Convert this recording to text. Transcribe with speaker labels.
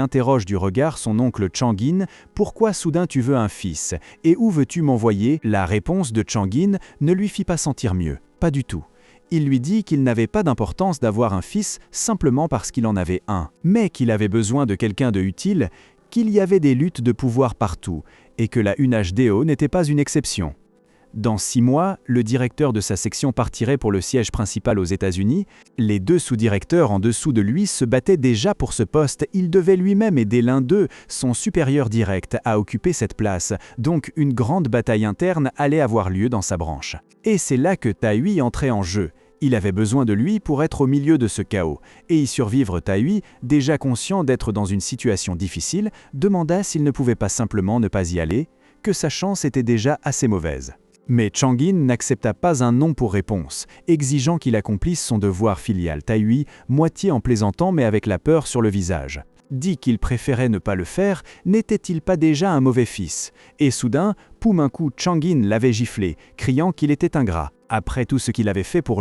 Speaker 1: interroge du regard son oncle Changin, « Pourquoi soudain tu veux un fils? Et où veux-tu m'envoyer » La réponse de Changin ne lui fit pas sentir mieux, pas du tout. Il lui dit qu'il n'avait pas d'importance d'avoir un fils simplement parce qu'il en avait un, mais qu'il avait besoin de quelqu'un de utile, qu'il y avait des luttes de pouvoir partout, et que la UNHDO n'était pas une exception. Dans 6 mois, le directeur de sa section partirait pour le siège principal aux États-Unis. Les 2 sous-directeurs en dessous de lui se battaient déjà pour ce poste. Il devait lui-même aider l'un d'eux, son supérieur direct, à occuper cette place. Donc une grande bataille interne allait avoir lieu dans sa branche. Et c'est là que Tahui entrait en jeu. Il avait besoin de lui pour être au milieu de ce chaos. Et y survivre, Tahui, déjà conscient d'être dans une situation difficile, demanda s'il ne pouvait pas simplement ne pas y aller, que sa chance était déjà assez mauvaise. Mais Changin n'accepta pas un non pour réponse, exigeant qu'il accomplisse son devoir filial. Tahui, moitié en plaisantant mais avec la peur sur le visage, dit qu'il préférait ne pas le faire, n'était-il pas déjà un mauvais fils? Et soudain, poum un coup, Changin l'avait giflé, criant qu'il était ingrat, après tout ce qu'il avait fait pour